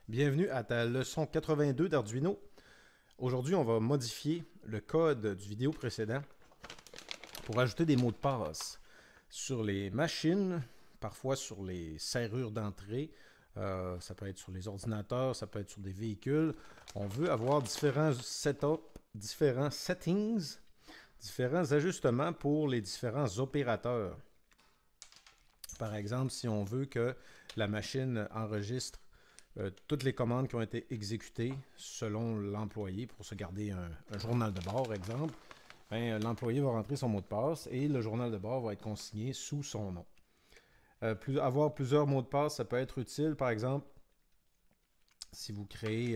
Bienvenue à ta leçon 82 d'Arduino. Aujourd'hui, on va modifier le code du vidéo précédent pour ajouter des mots de passe sur les machines, parfois sur les serrures d'entrée, ça peut être sur les ordinateurs, ça peut être sur des véhicules. On veut avoir différents setups, différents settings, différents ajustements pour les différents opérateurs. Par exemple, si on veut que la machine enregistre toutes les commandes qui ont été exécutées selon l'employé pour se garder un journal de bord, exemple, l'employé va rentrer son mot de passe et le journal de bord va être consigné sous son nom. Avoir plusieurs mots de passe, ça peut être utile, par exemple, si vous créez,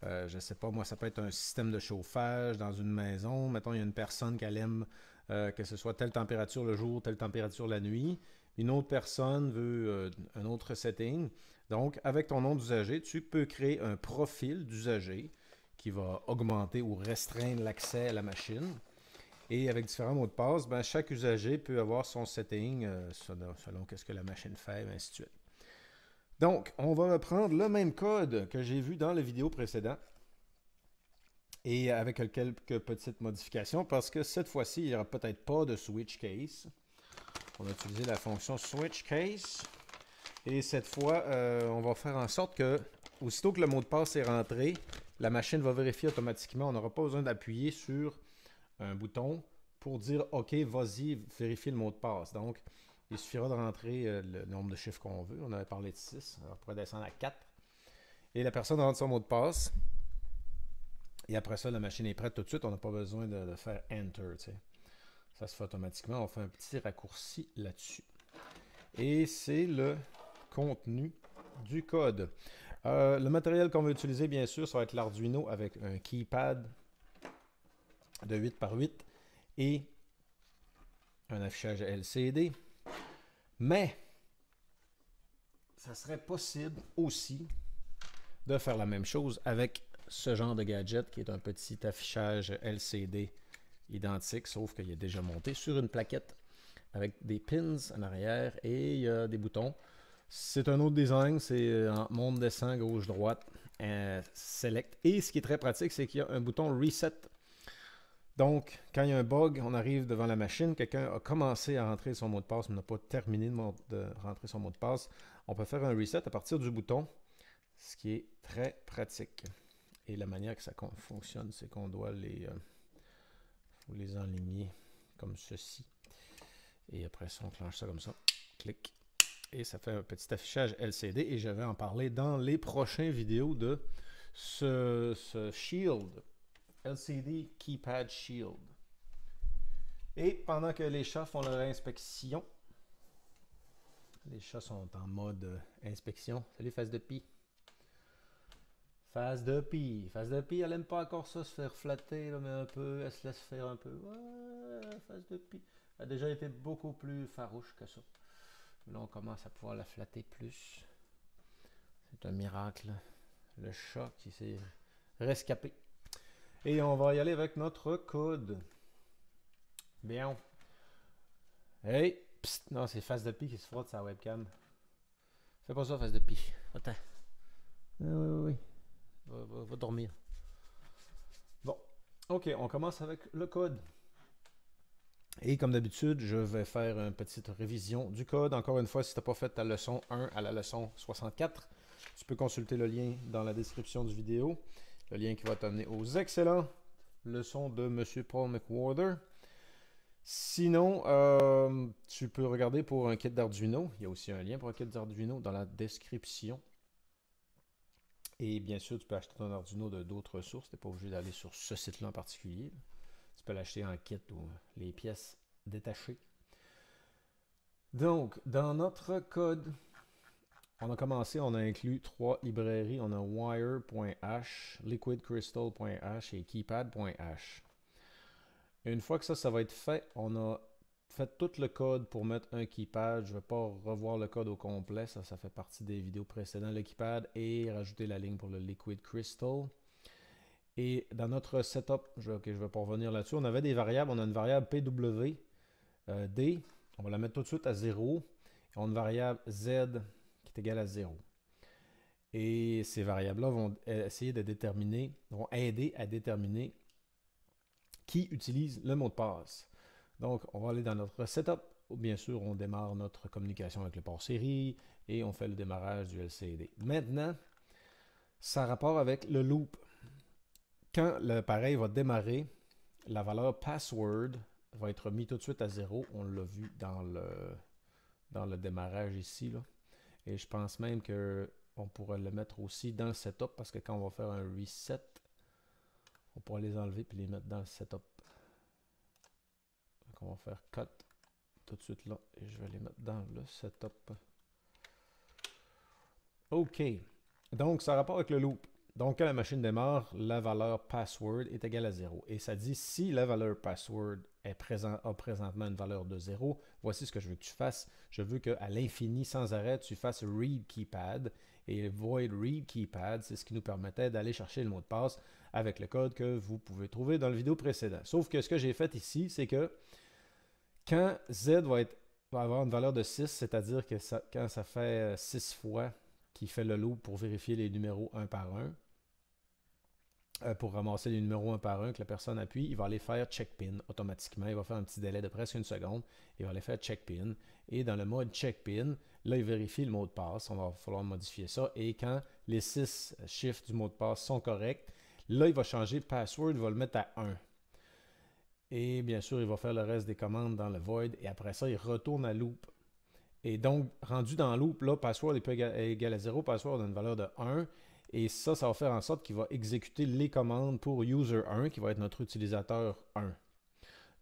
je ne sais pas, moi, ça peut être un système de chauffage dans une maison. Mettons, il y a une personne qui aime que ce soit telle température le jour, telle température la nuit. Une autre personne veut un autre setting. Donc, avec ton nom d'usager, tu peux créer un profil d'usager qui va augmenter ou restreindre l'accès à la machine. Et avec différents mots de passe, chaque usager peut avoir son setting selon ce que la machine fait, et ainsi de suite. Donc, on va reprendre le même code que j'ai vu dans la vidéo précédente et avec quelques petites modifications parce que cette fois-ci, il n'y aura peut-être pas de switch case. On a utilisé la fonction switch case et cette fois, on va faire en sorte que, aussitôt que le mot de passe est rentré, la machine va vérifier automatiquement. On n'aura pas besoin d'appuyer sur un bouton pour dire « OK, vas-y, vérifie le mot de passe ». Donc, il suffira de rentrer le nombre de chiffres qu'on veut. On avait parlé de 6. Alors, on pourrait descendre à 4. Et la personne rentre son mot de passe. Et après ça, la machine est prête tout de suite. On n'a pas besoin de faire Enter. T'sais. Ça se fait automatiquement. On fait un petit raccourci là-dessus. Et c'est le contenu du code. Le matériel qu'on va utiliser, bien sûr, ça va être l'Arduino avec un keypad de 8 par 8 et un affichage LCD. Mais, ça serait possible aussi de faire la même chose avec ce genre de gadget qui est un petit affichage LCD identique, sauf qu'il est déjà monté sur une plaquette avec des pins en arrière et il y a des boutons. C'est un autre design, c'est en monte, descend, gauche, droite, select. Et ce qui est très pratique, c'est qu'il y a un bouton reset. Donc, quand il y a un bug, on arrive devant la machine, quelqu'un a commencé à rentrer son mot de passe, mais n'a pas terminé de rentrer son mot de passe. On peut faire un reset à partir du bouton, ce qui est très pratique. Et la manière que ça fonctionne, c'est qu'on doit faut les enligner comme ceci. Et après ça, on clenche ça comme ça. Clic. Et ça fait un petit affichage LCD. Et je vais en parler dans les prochaines vidéos de ce Shield. LCD Keypad Shield. Et pendant que les chats font leur inspection, les chats sont en mode inspection. Salut, face de pie. Face de pie. Face de pie, elle aime pas encore ça, se faire flatter, là, mais un peu. Elle se laisse faire un peu. Ouais, face de pie. Elle a déjà été beaucoup plus farouche que ça. Là, on commence à pouvoir la flatter plus. C'est un miracle. Le chat qui s'est rescapé. Et on va y aller avec notre code. Bien. Hey! Psst, non, c'est face de pie qui se frotte sa webcam. Fais pas ça, face de pie. Attends. Oui. Va dormir. Bon. OK, on commence avec le code. Et comme d'habitude, je vais faire une petite révision du code. Encore une fois, si tu n'as pas fait ta leçon 1 à la leçon 64, tu peux consulter le lien dans la description du vidéo. Le lien qui va t'amener aux excellentes leçons de M. Paul McWhorter. Sinon, tu peux regarder pour un kit d'Arduino. Il y a aussi un lien pour un kit d'Arduino dans la description. Et bien sûr, tu peux acheter ton Arduino de d'autres sources. Tu n'es pas obligé d'aller sur ce site-là en particulier. Tu peux l'acheter en kit ou les pièces détachées. Donc, dans notre code, on a commencé, on a inclus 3 librairies. On a wire.h, liquidcrystal.h et keypad.h. Une fois que ça va être fait, on a fait tout le code pour mettre un keypad. Je ne vais pas revoir le code au complet, ça fait partie des vidéos précédentes, le keypad, et rajouter la ligne pour le Liquid Crystal. Et dans notre setup, je ne vais pas revenir là-dessus, on avait des variables. On a une variable PWD, on va la mettre tout de suite à 0. Et on a une variable Z qui est égale à 0. Et ces variables-là vont essayer de déterminer, vont aider à déterminer qui utilise le mot de passe. Donc, on va aller dans notre setup. Bien sûr, on démarre notre communication avec le port série et on fait le démarrage du LCD. Maintenant, ça a rapport avec le loop. Quand l'appareil va démarrer, la valeur password va être mise tout de suite à 0. On l'a vu dans le démarrage ici, là. Et je pense même qu'on pourrait le mettre aussi dans le setup parce que quand on va faire un reset, on pourra les enlever et les mettre dans le setup. Donc on va faire cut tout de suite là et je vais les mettre dans le setup. OK. Donc ça a rapport avec le loop. Donc quand la machine démarre, la valeur password est égale à 0. Et ça dit si la valeur password a présentement une valeur de 0, voici ce que je veux que tu fasses. Je veux qu'à l'infini, sans arrêt, tu fasses read keypad. Et void read keypad, c'est ce qui nous permettait d'aller chercher le mot de passe avec le code que vous pouvez trouver dans le vidéo précédent. Sauf que ce que j'ai fait ici, c'est que quand Z va avoir une valeur de 6, c'est-à-dire que quand ça fait 6 fois qu'il fait le loop pour vérifier les numéros un par un, pour ramasser les numéros un par un que la personne appuie, il va aller faire check pin automatiquement. Il va faire un petit délai de presque une seconde. Il va aller faire check pin. Et dans le mode check pin, là, il vérifie le mot de passe. On va falloir modifier ça. Et quand les 6 chiffres du mot de passe sont corrects, là, il va changer password. Il va le mettre à 1. Et bien sûr, il va faire le reste des commandes dans le void. Et après ça, il retourne à loop. Et donc, rendu dans loop, là, password est égal à 0. Password a une valeur de 1. Et ça va faire en sorte qu'il va exécuter les commandes pour user1, qui va être notre utilisateur 1.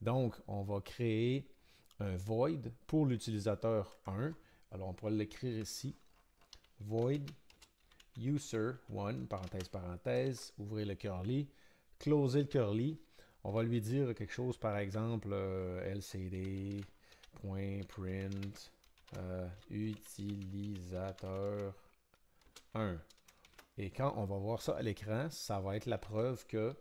Donc, on va créer un void pour l'utilisateur 1. Alors, on pourrait l'écrire ici. Void user1, parenthèse, parenthèse, ouvrez le curly, closez le curly. On va lui dire quelque chose, par exemple, lcd.print utilisateur 1. Et quand on va voir ça à l'écran, ça va être la preuve que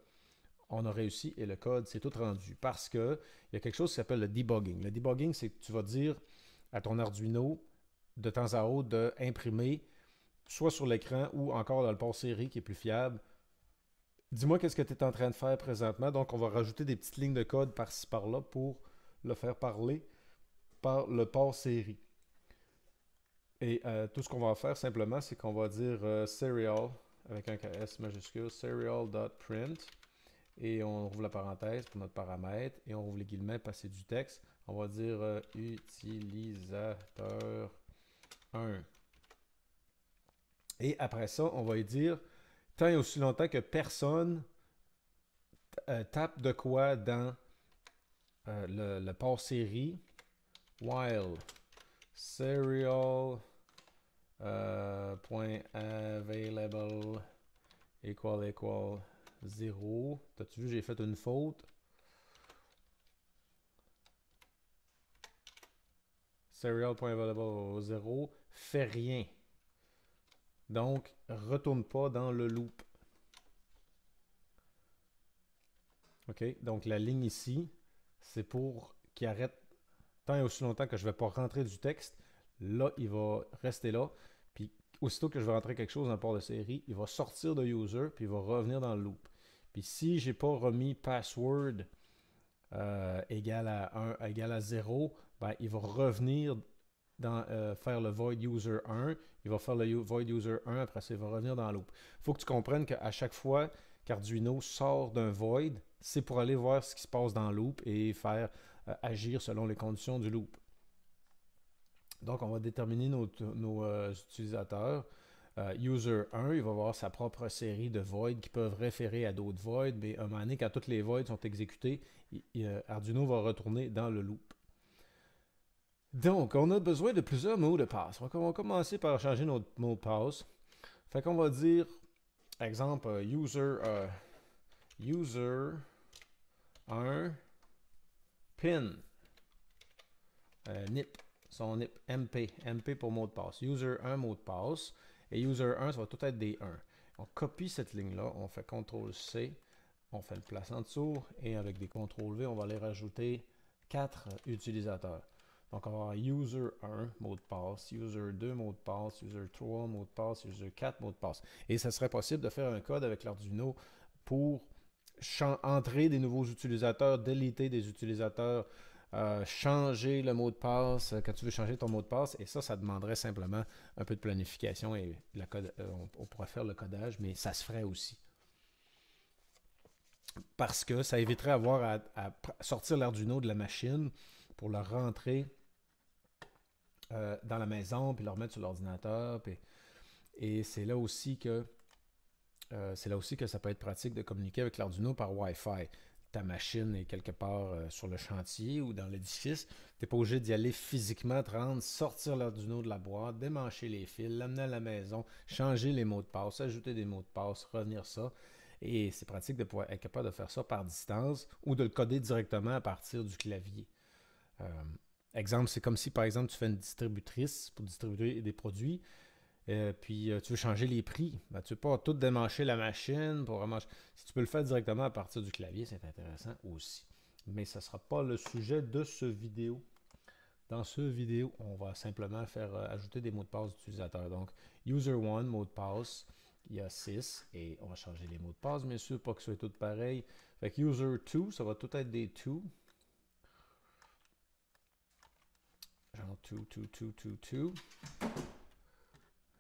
on a réussi et le code s'est tout rendu. Parce qu'il y a quelque chose qui s'appelle le debugging. Le debugging, c'est que tu vas dire à ton Arduino de temps à autre d'imprimer soit sur l'écran ou encore dans le port série qui est plus fiable. Dis-moi qu'est-ce que tu es en train de faire présentement. Donc, on va rajouter des petites lignes de code par-ci par-là pour le faire parler par le port série. Et tout ce qu'on va faire simplement, c'est qu'on va dire serial avec un S majuscule, serial.print. Et on ouvre la parenthèse pour notre paramètre. Et on ouvre les guillemets, passer du texte. On va dire utilisateur 1. Et après ça, on va lui dire, tant et aussi longtemps que personne tape de quoi dans le port série, while serial .available equal 0. T'as-tu vu, j'ai fait une faute? Serial.available 0 fait rien. Donc, retourne pas dans le loop. OK? Donc, la ligne ici, c'est pour qu'il arrête tant et aussi longtemps que je ne vais pas rentrer du texte. Là, il va rester là. Puis, aussitôt que je vais rentrer quelque chose dans le port de série, il va sortir de user, puis il va revenir dans le loop. Puis, si je n'ai pas remis password égal à 0, ben, il va revenir dans faire le void user 1. Il va faire le void user 1, après ça, il va revenir dans le loop. Il faut que tu comprennes qu'à chaque fois qu'Arduino sort d'un void, c'est pour aller voir ce qui se passe dans le loop et faire agir selon les conditions du loop. Donc, on va déterminer nos utilisateurs. User 1, il va avoir sa propre série de voids qui peuvent référer à d'autres voids, mais à un moment donné, quand toutes les voids sont exécutés, Arduino va retourner dans le loop. Donc, on a besoin de plusieurs mots de passe. On va commencer par changer notre mot de passe. Fait qu'on va dire, exemple, user 1 pin NIP, son NIP, MP pour mot de passe. User 1 mot de passe. Et user 1, ça va tout être des 1. On copie cette ligne-là, on fait CTRL-C, on fait le place en dessous, et avec des CTRL-V, on va aller rajouter 4 utilisateurs. Donc, on va avoir user 1, mot de passe, user 2, mot de passe, user 3, mot de passe, user 4, mot de passe. Et ça serait possible de faire un code avec l'Arduino pour entrer des nouveaux utilisateurs, déliter des utilisateurs, changer le mot de passe quand tu veux changer ton mot de passe. Et ça demanderait simplement un peu de planification et on pourrait faire le codage, mais ça se ferait aussi. Parce que ça éviterait d'avoir à sortir l'Arduino de la machine pour le rentrer dans la maison, puis le remettre sur l'ordinateur. Et c'est là aussi que ça peut être pratique de communiquer avec l'Arduino par Wi-Fi. Ta machine est quelque part sur le chantier ou dans l'édifice. Tu n'es pas obligé d'y aller physiquement, te rendre, sortir l'Arduino de la boîte, démancher les fils, l'amener à la maison, changer les mots de passe, ajouter des mots de passe, revenir ça. Et c'est pratique de pouvoir être capable de faire ça par distance ou de le coder directement à partir du clavier. Exemple, c'est comme si, par exemple, tu fais une distributrice pour distribuer des produits, puis tu veux changer les prix. Ben, tu ne veux pas tout démancher la machine pour remancher. Si tu peux le faire directement à partir du clavier, c'est intéressant aussi. Mais ce ne sera pas le sujet de ce vidéo. Dans ce vidéo, on va simplement faire ajouter des mots de passe d'utilisateur. Donc, user1, mot de passe, il y a 6, et on va changer les mots de passe, bien sûr, pour que ce soit tout pareil. Fait que user2, ça va tout être des 2. Genre 2.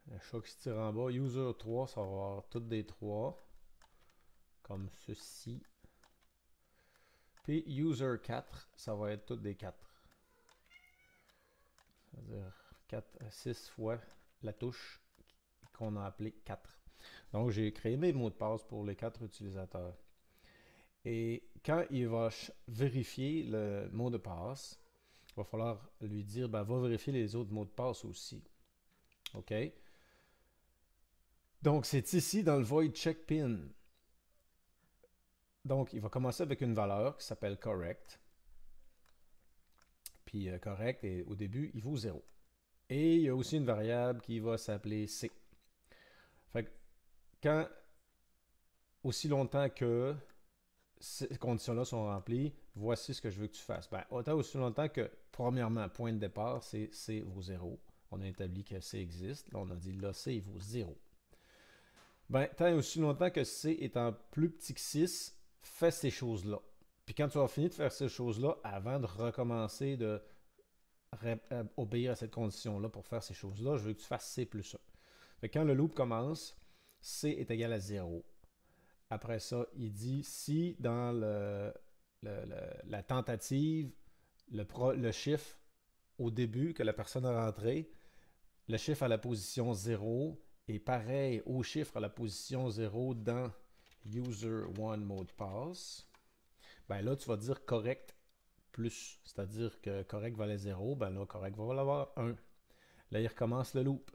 Le chat qui se tire en bas. User 3, ça va avoir toutes des 3. Comme ceci. Puis user 4, ça va être toutes des 4. C'est-à-dire 6 fois la touche qu'on a appelée 4. Donc j'ai créé mes mots de passe pour les 4 utilisateurs. Et quand il va vérifier le mot de passe, il va falloir lui dire, ben, va vérifier les autres mots de passe aussi. OK? Donc, c'est ici dans le void check pin. Donc, il va commencer avec une valeur qui s'appelle correct. Puis, correct, et au début, il vaut 0. Et il y a aussi une variable qui va s'appeler C. Fait que, quand, aussi longtemps que ces conditions-là sont remplies, voici ce que je veux que tu fasses. Ben, autant aussi longtemps que, premièrement, point de départ, c'est C vaut 0. On a établi que C existe. Là, on a dit là, C il vaut 0. Ben, tant et aussi longtemps que C est en plus petit que 6, fais ces choses-là. Puis quand tu vas finir de faire ces choses-là, avant de recommencer de obéir à cette condition-là pour faire ces choses-là, je veux que tu fasses C plus 1. Fait que quand le loop commence, C est égal à 0. Après ça, il dit si dans la tentative, le chiffre au début que la personne a rentré, le chiffre à la position 0 est pareil au chiffre à la position 0 dans user1 mot de passe, ben là, tu vas dire correct plus. C'est-à-dire que correct valait 0, ben là, correct va l'avoir 1. Là, il recommence le loop.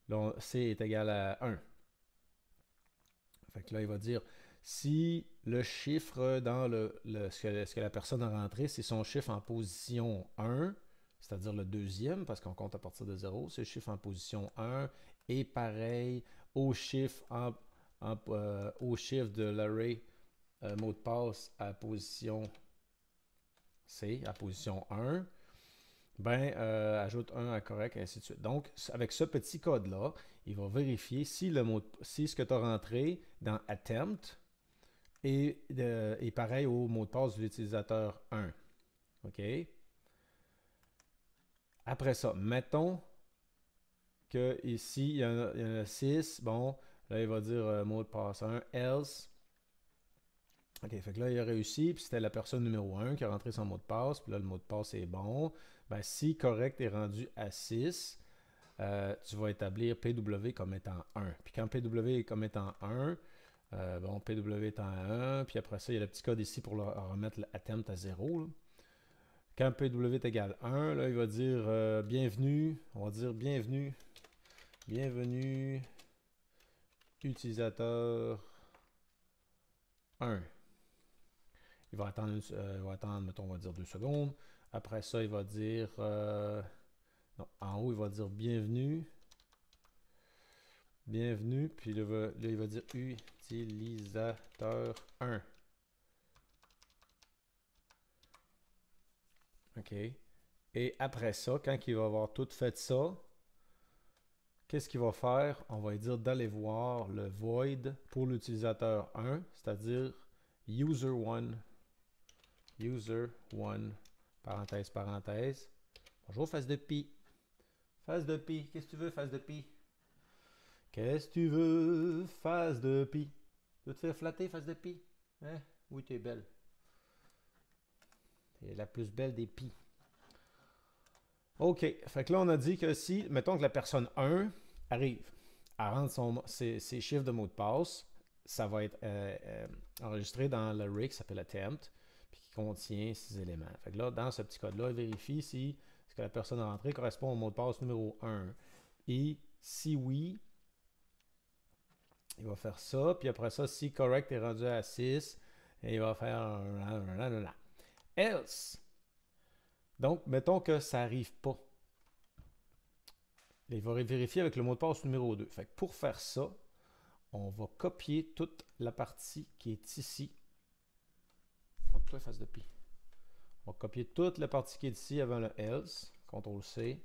Là, C est égal à 1. Fait que là, il va dire si le chiffre dans ce que la personne a rentré, c'est son chiffre en position 1, c'est-à-dire le deuxième, parce qu'on compte à partir de 0, c'est le chiffre en position 1 est pareil au chiffre, au chiffre de l'array mot de passe à position C, à position 1, ben, ajoute 1 à correct, et ainsi de suite. Donc, avec ce petit code-là, il va vérifier si ce que tu as rentré dans attempt est pareil au mot de passe de l'utilisateur 1. OK? Après ça, mettons que ici, il y en a 6. Bon, là, il va dire mot de passe 1, else. OK, fait que là, il a réussi, puis c'était la personne numéro 1 qui a rentré son mot de passe, puis là, le mot de passe est bon. Ben, si correct est rendu à 6, tu vas établir PW comme étant 1. Puis quand PW est comme étant 1, bon, PW étant 1, puis après ça, il y a le petit code ici pour remettre l'attempt à 0. Là. Quand PW est égal à 1, là, il va dire bienvenue. On va dire bienvenue. Bienvenue, utilisateur 1. Il va attendre, mettons, on va dire 2 secondes. Après ça, il va dire... non, en haut, il va dire bienvenue. Bienvenue. Puis là, il va dire utilisateur 1. OK. Et après ça, quand il va avoir tout fait ça, qu'est-ce qu'il va faire? On va lui dire d'aller voir le void pour l'utilisateur 1, c'est-à-dire user1, user1, parenthèse, parenthèse. Bonjour, face de pi. Face de pi, qu'est-ce que tu veux, face de pi? Qu'est-ce que tu veux, face de pi? Tu veux te faire flatter, face de pi? Hein? Oui, tu es belle. Tu es la plus belle des pis. OK, fait que là, on a dit que si, mettons que la personne 1 arrive à rendre ses chiffres de mot de passe, ça va être enregistré dans le array qui s'appelle attempt, puis qui contient 6 éléments. Fait que là, dans ce petit code-là, il vérifie si ce que la personne a rentré correspond au mot de passe numéro 1. Et si oui, il va faire ça, puis après ça, si correct est rendu à 6, il va faire else. Donc, mettons que ça n'arrive pas. Il va vérifier avec le mot de passe numéro 2. Fait que pour faire ça, on va copier toute la partie qui est ici. Toi, face de pi. On va copier toute la partie qui est ici avant le else, CTRL-C.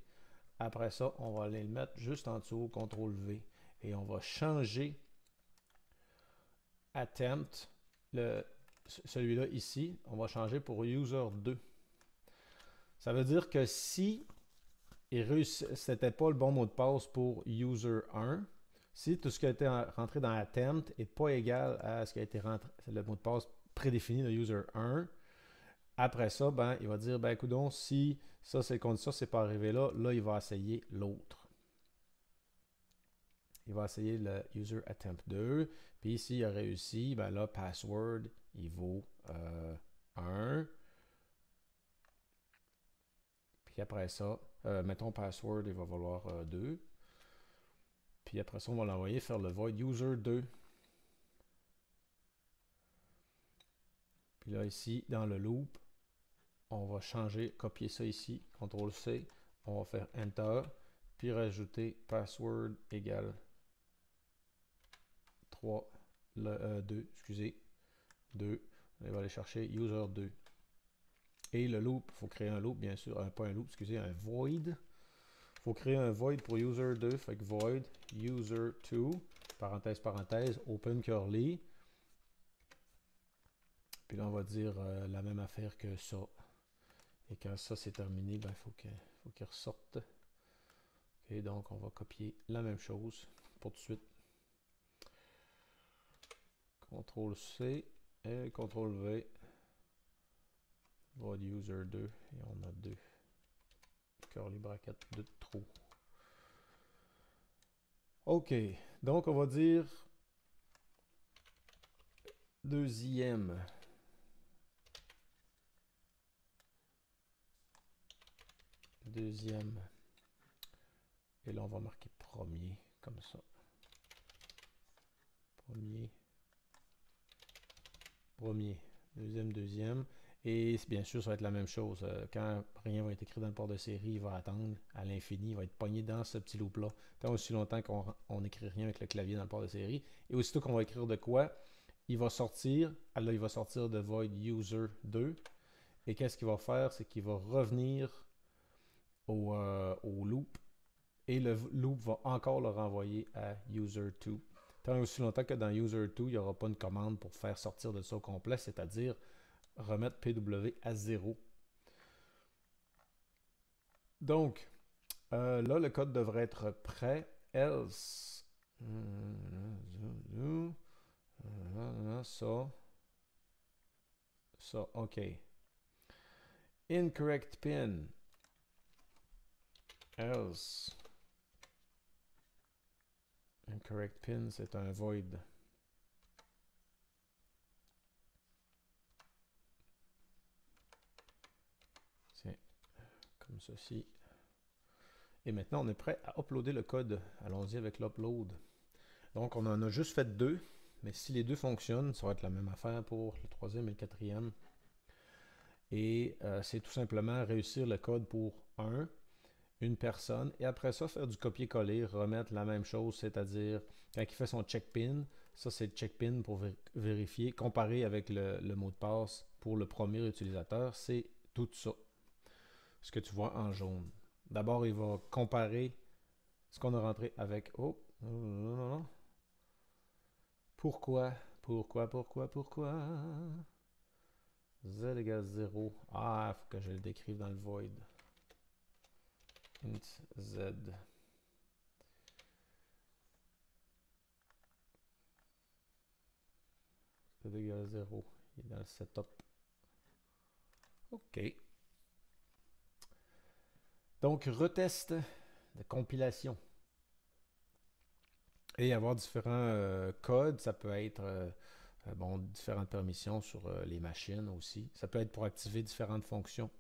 Après ça, on va aller le mettre juste en dessous, CTRL-V. Et on va changer attempt, celui-là ici, on va changer pour user2. Ça veut dire que si c'était pas le bon mot de passe pour user1, si tout ce qui a été rentré dans attempt n'est pas égal à ce qui a été rentré, c'est le mot de passe prédéfini de user1, après ça, ben, il va dire, ben écoute, si ça c'est condition, c'est pas arrivé là, là il va essayer l'autre. Il va essayer le user attempt 2. Puis s'il a réussi, ben là, password, il vaut 1. Puis après ça, mettons password, il va valoir 2. Puis après ça, on va l'envoyer faire le void user 2. Puis là, ici, dans le loop, on va changer, copier ça ici, CTRL-C. On va faire Enter. Puis rajouter password égale 3, 2, excusez, 2. On va aller chercher user 2. Et le loop, il faut créer un loop, bien sûr, pas un loop, excusez, un void. Il faut créer un void pour user 2, fait que void user 2, parenthèse, parenthèse, open curly. Puis là, on va dire la même affaire que ça. Et quand ça c'est terminé, ben, il faut qu'il ressorte. Et donc, on va copier la même chose pour tout de suite. CTRL-C et CTRL-V. Void user 2 et on a 2 curly bracket de trou. OK, donc on va dire deuxième. Et là on va marquer premier comme ça. Premier, deuxième. Et bien sûr, ça va être la même chose. Quand rien va être écrit dans le port de série, il va attendre à l'infini. Il va être pogné dans ce petit loop-là. Tant aussi longtemps qu'on n'écrit rien avec le clavier dans le port de série. Et aussitôt qu'on va écrire de quoi, il va sortir. Alors, il va sortir de void user 2. Et qu'est-ce qu'il va faire? C'est qu'il va revenir au loop. Et le loop va encore le renvoyer à user 2. Tant aussi longtemps que dans user 2, il n'y aura pas une commande pour faire sortir de ça au complet, c'est-à-dire remettre PW à 0. Donc, là, le code devrait être prêt. Else. Ça, OK. Incorrect pin. Else. Incorrect pin, c'est un void. Tiens, comme ceci. Et maintenant, on est prêt à uploader le code. Allons-y avec l'upload. Donc, on en a juste fait 2. Mais si les deux fonctionnent, ça va être la même affaire pour le troisième et le quatrième. Et c'est tout simplement réussir le code pour une personne. Et après ça, faire du copier-coller, remettre la même chose, c'est-à-dire quand il fait son check-pin, ça c'est le check-pin pour vérifier, comparer avec le mot de passe pour le premier utilisateur, c'est tout ça. ce que tu vois en jaune. D'abord, il va comparer ce qu'on a rentré avec... Oh, non, non, non, non. Pourquoi? Pourquoi? Z égale 0. Ah, il faut que je le décrive dans le void. Int Z. Z égale 0. Il est dans le setup. OK. Donc, retest de compilation. Et avoir différents codes, ça peut être bon, différentes permissions sur les machines aussi. Ça peut être pour activer différentes fonctions.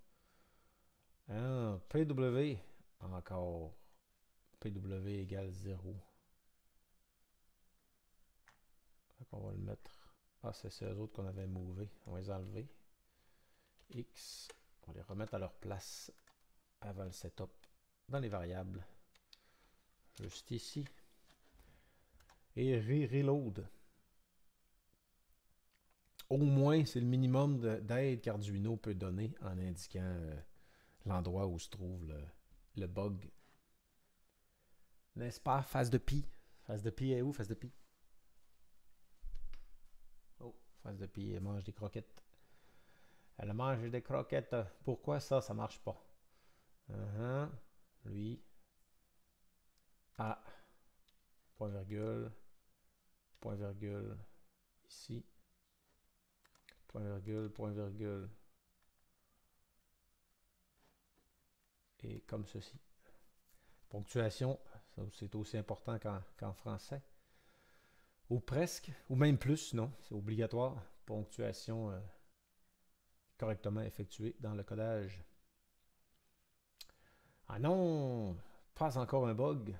Ah, PW, encore. PW égale 0. On va le mettre. Ah, c'est eux autres qu'on avait mové. On va les enlever. X, on va les remettre à leur place avant le setup dans les variables. Juste ici. Et reload. Au moins, c'est le minimum d'aide qu'Arduino peut donner en indiquant l'endroit où se trouve le bug. N'est-ce pas? Phase de pi. Phase de pi est où? Phase de pi. Oh, phase de pi, elle mange des croquettes. Elle mange des croquettes. Pourquoi ça, ça marche pas? Lui. Ah. Point virgule. Point virgule. Ici. Point virgule, point virgule. Et comme ceci. Ponctuation, c'est aussi important qu'en français. Ou presque, ou même plus, non, c'est obligatoire. Ponctuation correctement effectuée dans le codage. Ah non, pas encore un bug.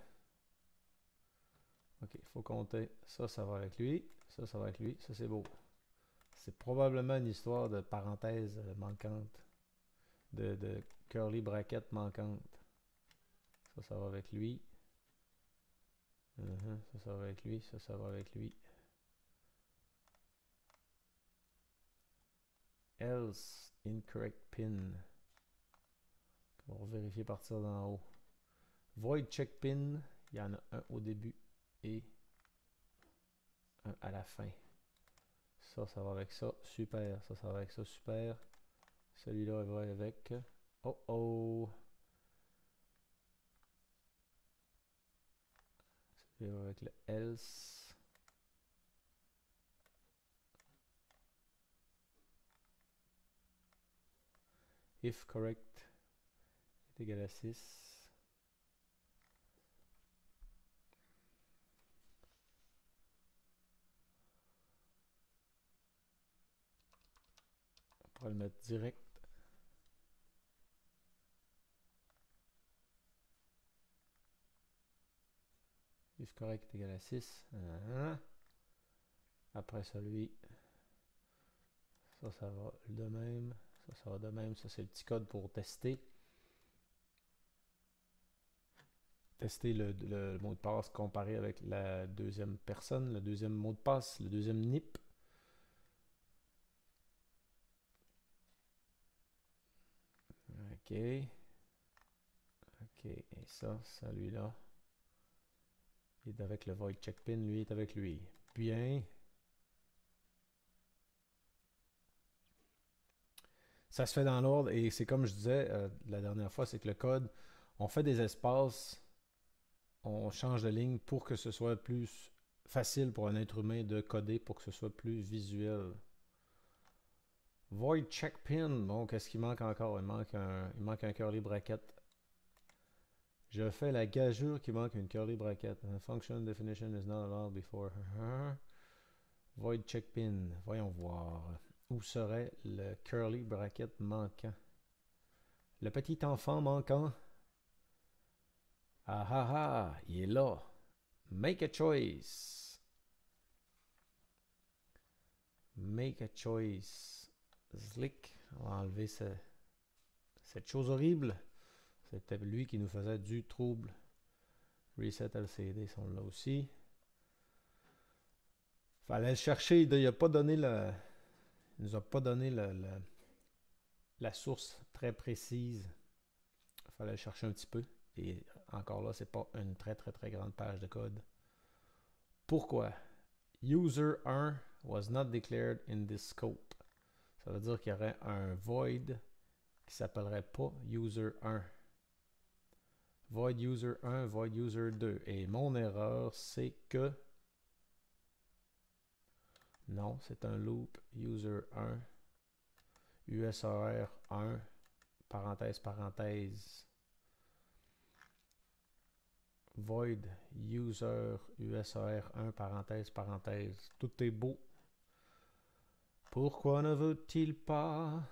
Ok, il faut compter. Ça va avec lui. Ça va avec lui. Ça, c'est beau. C'est probablement une histoire de parenthèse manquante. De curly bracket manquante. Ça va avec lui. Ça va avec lui. Ça va avec lui. Else incorrect pin. On va vérifier partir d'en haut. Void check pin. Il y en a un au début et un à la fin. Ça va avec ça. Super. Ça va avec ça. Super. Celui-là va avec. Oh oh. Celui-là va avec le else. If correct est égal à 6. On pourra le mettre direct. If correct est égal à 6. Après celui. Ça va de même. Ça va de même. Ça, c'est le petit code pour tester. Tester le mot de passe comparé avec la deuxième personne, le deuxième mot de passe, le deuxième NIP. OK. OK. Et ça, celui-là est avec le void check pin. Lui est avec lui. Bien. Ça se fait dans l'ordre et c'est comme je disais la dernière fois, c'est que le code, on fait des espaces, on change de ligne pour que ce soit plus facile pour un être humain de coder, pour que ce soit plus visuel. Void check pin, bon, qu'est-ce qu'il manque encore? Il manque un curly bracket. Je fais la gageure qu'il manque une curly bracket. Function definition is not allowed before. Void check pin, voyons voir. Où serait le curly bracket manquant? Le petit enfant manquant. Ah ah ah, il est là. Make a choice. Make a choice. Slick. On va enlever cette chose horrible. C'était lui qui nous faisait du trouble. Reset LCD sont là aussi. Fallait le chercher. Il a pas donné le. Il nous a pas donné la source très précise. fallait chercher un petit peu. Et encore là, c'est pas une très grande page de code. Pourquoi? User 1 was not declared in this scope. Ça veut dire qu'il y aurait un void qui s'appellerait pas user 1. Void user 1, void user 2. Et mon erreur, c'est que... Non, c'est un loop user 1, USR 1, parenthèse, void user USR 1, parenthèse. Tout est beau. Pourquoi ne veut-il pas?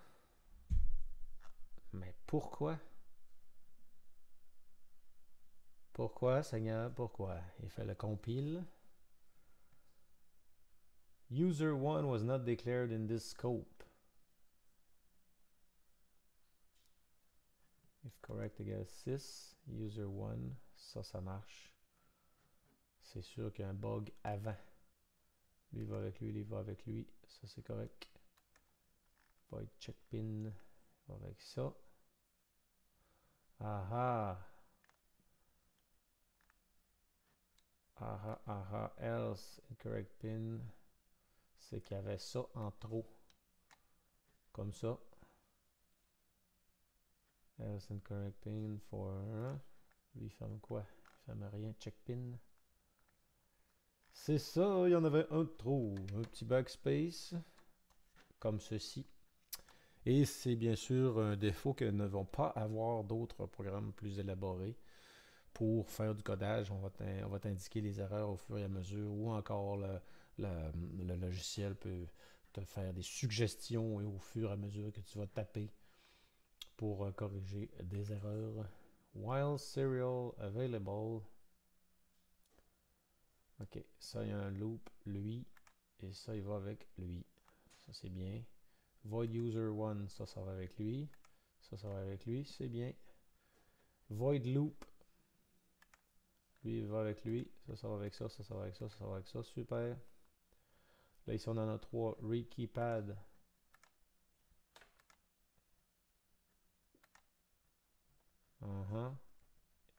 Mais pourquoi? Pourquoi, Seigneur, pourquoi? Il fait le compile. User 1 was not declared in this scope. If correct égale 6, user 1, ça marche. C'est sûr qu'il y a un bug avant. Lui va avec lui, lui va avec lui. Ça, c'est correct. Void check pin va avec ça. Aha. Else incorrect pin. C'est qu'il y avait ça en trop. Comme ça. Else incorrect pin for... Lui, il ferme quoi? Il ferme rien. Check pin. C'est ça, il y en avait un de trop. Un petit backspace. Comme ceci. Et c'est bien sûr un défaut que ne vont pas avoir d'autres programmes plus élaborés. Pour faire du codage, on va t'indiquer les erreurs au fur et à mesure, ou encore le logiciel peut te faire des suggestions et au fur et à mesure que tu vas taper pour corriger des erreurs. While serial available. Ok, ça il y a un loop, lui, et ça il va avec lui. Ça c'est bien. Void user 1, ça va avec lui. Ça va avec lui, c'est bien. Void loop. Lui, il va avec lui. Ça va avec ça, ça va avec ça, ça va avec ça. Super. Là, ici, on en a 3. Read keypad.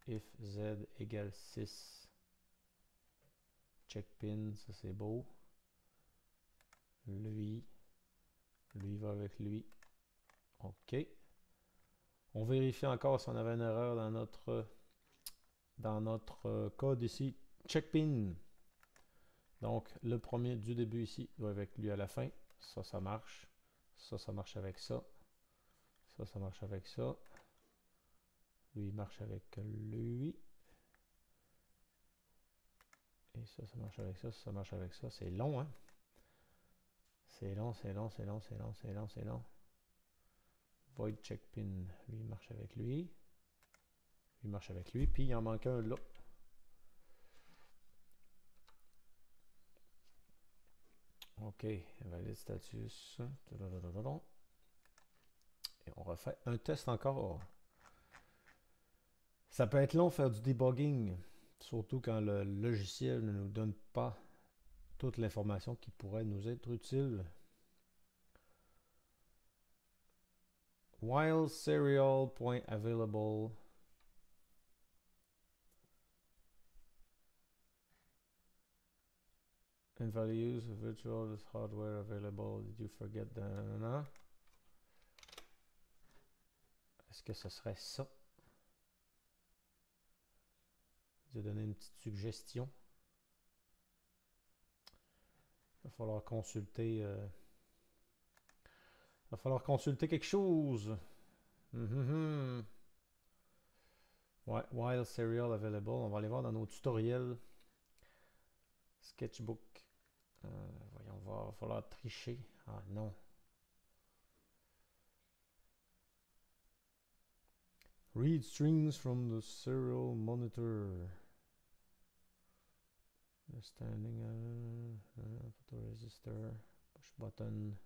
If z égale 6. Check pin, ça c'est beau. Lui va avec lui. OK. On vérifie encore si on avait une erreur dans notre code ici. Check pin. Donc, le premier du début ici doit avec lui à la fin. Ça marche. Ça marche avec ça. Ça marche avec ça. Lui, il marche avec lui. Et ça marche avec ça. Ça marche avec ça. C'est long, hein? C'est long. Void check pin. Lui, il marche avec lui. Lui, il marche avec lui. Puis, il en manque un là. OK. Valide status. Et on refait un test encore. Ça peut être long faire du debugging. Surtout quand le logiciel ne nous donne pas toute l'information qui pourrait nous être utile. While serial.available. And values virtual hardware available. Did you forget the... Est-ce que ce serait ça? Je vais donner une petite suggestion. Il va falloir consulter... Il va falloir consulter quelque chose. Ouais, while serial available. On va aller voir dans nos tutoriels. Sketchbook. Voyons voir. Il va falloir tricher. Ah non. Read strings from the serial monitor. Standing photoresistor. Push button.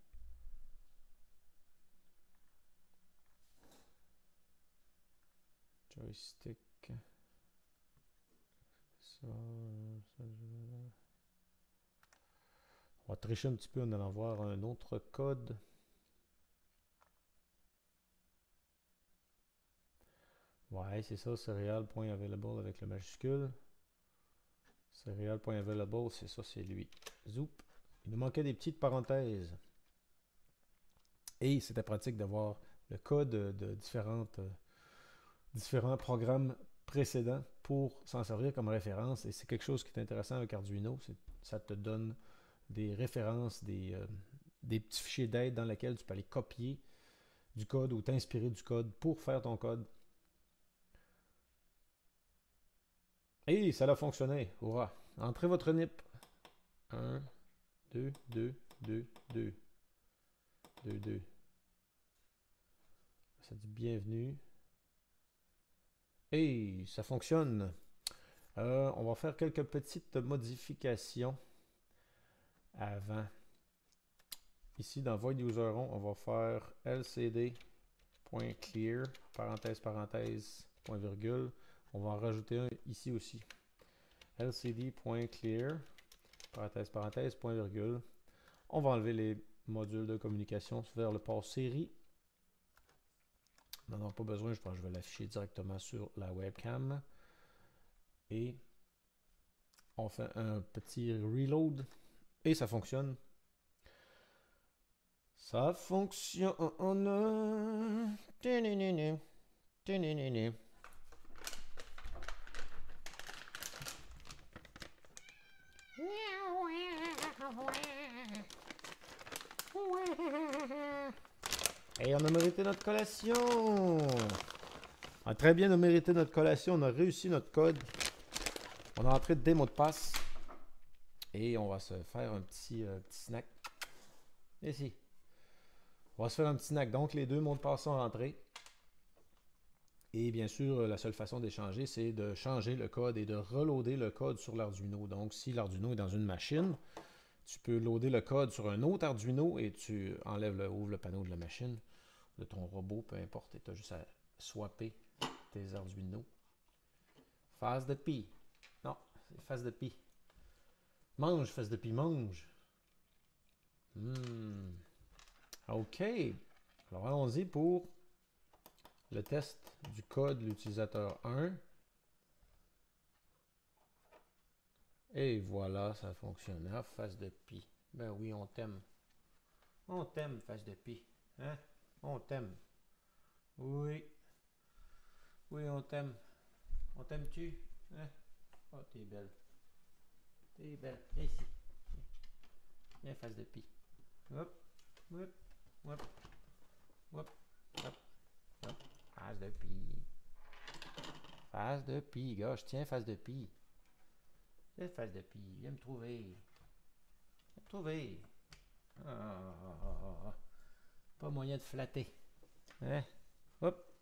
Joystick. Ça, on va tricher un petit peu en allant voir un autre code. Ouais, c'est ça, serial.available avec le majuscule. Serial.available, c'est ça, c'est lui. Zoup. Il nous manquait des petites parenthèses. Et c'était pratique d'avoir le code de différents programmes précédents pour s'en servir comme référence. Et c'est quelque chose qui est intéressant avec Arduino. Ça te donne des références, des petits fichiers d'aide dans lesquels tu peux aller copier du code ou t'inspirer du code pour faire ton code. Et ça a fonctionné. Hurrah! Entrez votre NIP. 1, 2, 2, 2, 2. 2, 2. Ça dit bienvenue. Et ça fonctionne. On va faire quelques petites modifications avant. Ici, dans Void User.on, on va faire lcd.clear, parenthèse, parenthèse, point virgule. On va en rajouter un ici aussi. lcd.clear, parenthèse, parenthèse, point virgule. On va enlever les modules de communication vers le port série. On n'en a pas besoin, je pense que je vais l'afficher directement sur la webcam. Et on fait un petit reload et ça fonctionne. Ça fonctionne. Et on a mérité notre collation. On a très bien mérité notre collation. On a réussi notre code. On a entré des mots de passe. Et on va se faire un petit snack. Ici. On va se faire un petit snack. Donc, les deux mots de passe sont rentrés. Et bien sûr, la seule façon d'échanger, c'est de changer le code et de reloader le code sur l'Arduino. Donc, si l'Arduino est dans une machine, tu peux loader le code sur un autre Arduino et tu ouvres le panneau de la machine, de ton robot, peu importe, et tu as juste à swapper tes Arduino. Phase de pie. Non, c'est phase de pie. Mange, phase de pie, mange. OK. Alors, allons-y pour le test du code de l'utilisateur 1. Et voilà, ça fonctionne. Ah, phase de pie. Ben oui, on t'aime. On t'aime, phase de pie. Hein? On t'aime. Oui. Oui, on t'aime. On t'aime-tu? Hein? Oh, t'es belle. T'es belle. Viens ici. Viens, phase de pie. Hop. Hop. Hop. Hop. Hop. Hop. Phase de pie. Phase de pie, gauche. Tiens, phase de pie. Viens, phase de pie. Viens me trouver. Viens me trouver. Ah. Pas moyen de flatter. Hein? Hop.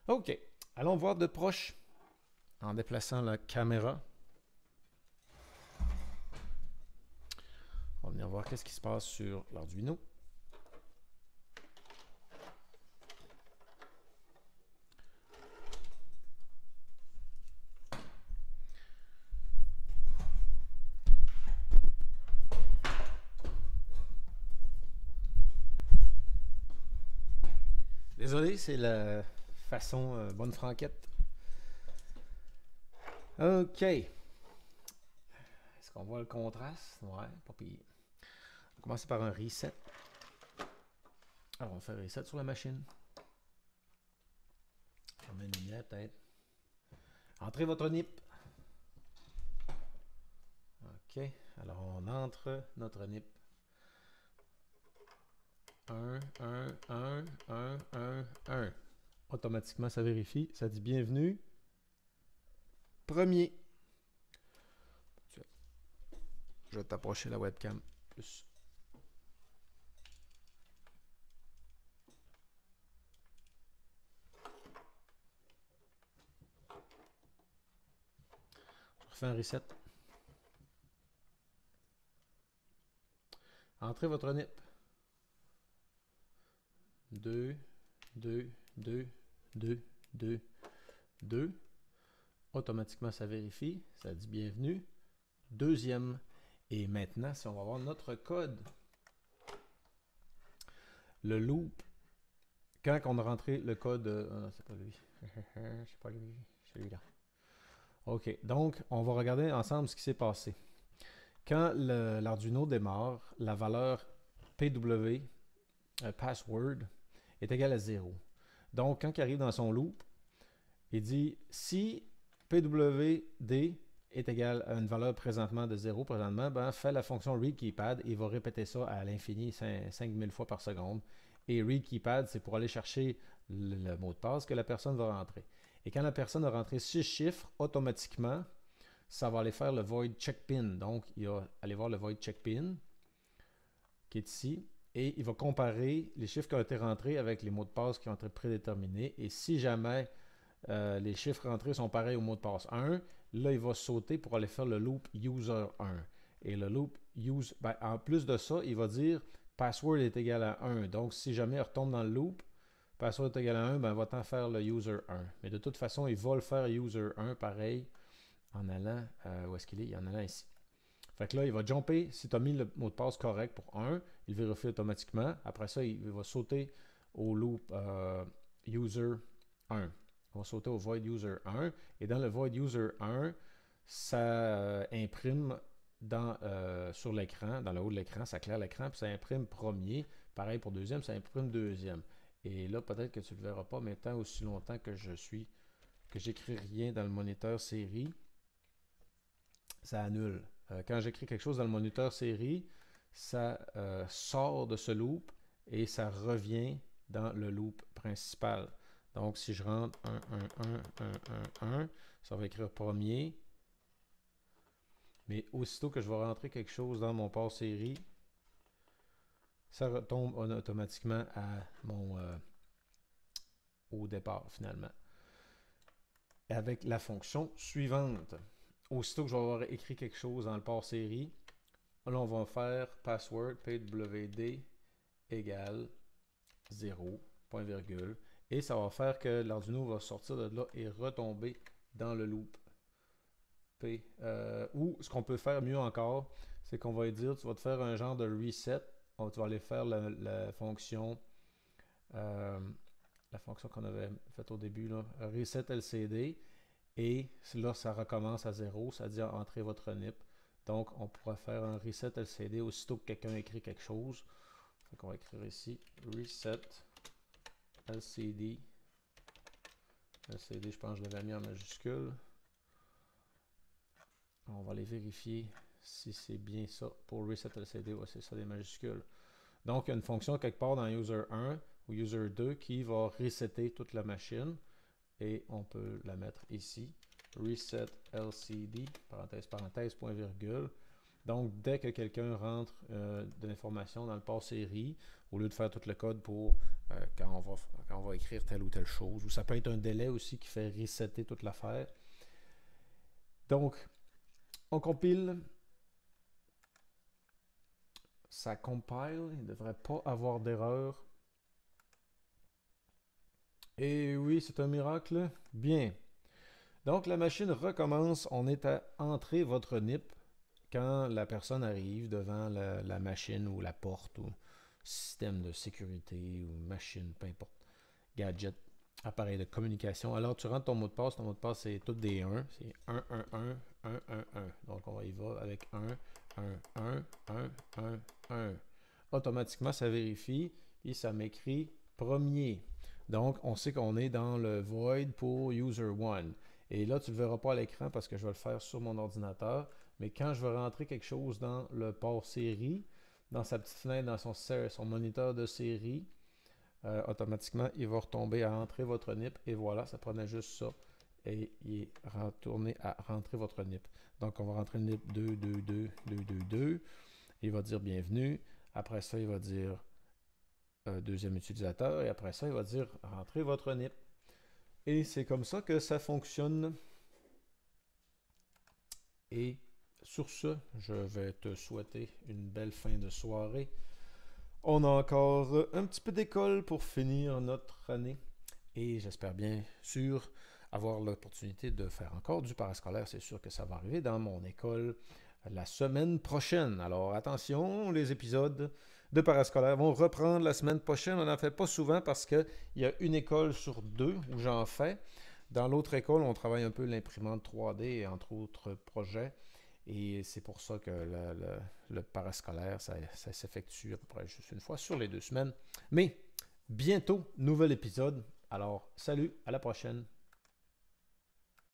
OK. Allons voir de proche en déplaçant la caméra. On va venir voir qu'est-ce qui se passe sur l'Arduino. Désolé, c'est la façon bonne franquette. OK. Est-ce qu'on voit le contraste? Ouais, pas pire. On va commencer par un reset. Alors, on va faire un reset sur la machine. On met une lumière, peut-être. Entrez votre NIP. OK. Alors, on entre notre NIP. 1, 1, 1, 1, 1, 1. Automatiquement, ça vérifie. Ça dit bienvenue. Premier. Je vais t'approcher la webcam plus. Je refais un reset. Entrez votre NIP. 2, 2, 2, 2, 2, 2. Automatiquement, ça vérifie. Ça dit bienvenue. Deuxième. Et maintenant, si on va voir notre code, le loop quand on a rentré le code... non, c'est pas lui. C'est pas lui. Celui-là. OK. Donc, on va regarder ensemble ce qui s'est passé. Quand l'Arduino démarre, la valeur PW, password, est égale à 0. Donc, quand il arrive dans son loop, il dit si PWD est égal à une valeur présentement de 0 présentement, ben, fait la fonction readKeypad et il va répéter ça à l'infini 5000 fois par seconde. Et readKeypad, c'est pour aller chercher le mot de passe que la personne va rentrer. Et quand la personne a rentré 6 chiffres, automatiquement, ça va aller faire le void checkpin. Donc, il va aller voir le void checkpin qui est ici. Et il va comparer les chiffres qui ont été rentrés avec les mots de passe qui ont été prédéterminés. Et si jamais les chiffres rentrés sont pareils au mot de passe 1, là, il va sauter pour aller faire le loop user 1. Et le loop use, ben, en plus de ça, il va dire password est égal à 1. Donc, si jamais il retombe dans le loop, password est égal à 1, ben, il va t'en faire le user 1. Mais de toute façon, il va le faire user 1 pareil en allant, où est-ce qu'il est? En allant ici. Fait que là, il va jumper. Si tu as mis le mot de passe correct pour 1, il vérifie automatiquement. Après ça, il va sauter au loop user 1. On va sauter au void user 1. Et dans le void user 1, ça imprime sur l'écran, dans le haut de l'écran, ça claire l'écran, puis ça imprime premier. Pareil pour deuxième, ça imprime deuxième. Et là, peut-être que tu ne le verras pas, mais tant aussi longtemps que j'écris rien dans le moniteur série, ça annule. Quand j'écris quelque chose dans le moniteur série, ça sort de ce loop et ça revient dans le loop principal. Donc, si je rentre 1, 1, 1, 1, 1, ça va écrire premier. Mais aussitôt que je vais rentrer quelque chose dans mon port série, ça retombe automatiquement à mon au départ, finalement. Avec la fonction suivante. Aussitôt que je vais avoir écrit quelque chose dans le port série, là, on va faire password pwd égale 0, point virgule. Et ça va faire que l'Arduino va sortir de là et retomber dans le loop. Ou ce qu'on peut faire mieux encore, c'est qu'on va dire, tu vas te faire un genre de reset. Tu vas aller faire la fonction qu'on avait faite au début, là, reset LCD. Et là, ça recommence à 0, c'est-à-dire entrer votre NIP. Donc, on pourra faire un reset LCD aussitôt que quelqu'un écrit quelque chose. Donc, on va écrire ici reset LCD. LCD, je pense que je l'avais mis en majuscule. On va aller vérifier si c'est bien ça pour reset LCD. Ouais, c'est ça, les majuscules. Donc, il y a une fonction quelque part dans user 1 ou user 2 qui va resetter toute la machine. Et on peut la mettre ici. Reset LCD, parenthèse, parenthèse, point virgule. Donc, dès que quelqu'un rentre de l'information dans le port série, au lieu de faire tout le code pour quand on va écrire telle ou telle chose, ou ça peut être un délai aussi qui fait resetter toute l'affaire. Donc, on compile. Ça compile. Il ne devrait pas avoir d'erreur. Et oui, c'est un miracle. Bien. Donc, la machine recommence. On est à entrer votre NIP quand la personne arrive devant la machine ou la porte ou système de sécurité ou machine, peu importe. Gadget, appareil de communication. Alors, tu rentres ton mot de passe. Ton mot de passe, c'est tout des 1. C'est 1, 1, 1, 1, 1, 1. Donc, on y va avec 1, 1, 1, 1, 1, 1. Automatiquement, ça vérifie et ça m'écrit premier. Donc, on sait qu'on est dans le void pour user 1. Et là, tu ne le verras pas à l'écran parce que je vais le faire sur mon ordinateur. Mais quand je vais rentrer quelque chose dans le port série, dans sa petite fenêtre, dans son moniteur de série, automatiquement, il va retomber à entrer votre NIP. Et voilà, ça prenait juste ça. Et il est retourné à rentrer votre NIP. Donc, on va rentrer le NIP 2, 2, 2, 2, 2, 2. Il va dire bienvenue. Après ça, il va dire deuxième utilisateur. Et après ça, il va dire rentrez votre NIP. Et c'est comme ça que ça fonctionne. Et sur ce, je vais te souhaiter une belle fin de soirée. On a encore un petit peu d'école pour finir notre année. Et j'espère bien sûr avoir l'opportunité de faire encore du parascolaire. C'est sûr que ça va arriver dans mon école la semaine prochaine. Alors attention, les épisodes de parascolaire vont reprendre la semaine prochaine. On n'en fait pas souvent parce qu'il y a une école sur deux où j'en fais. Dans l'autre école, on travaille un peu l'imprimante 3D, entre autres projets. Et c'est pour ça que le parascolaire, ça s'effectue à peu près juste une fois sur les 2 semaines. Mais bientôt, nouvel épisode. Alors, salut, à la prochaine.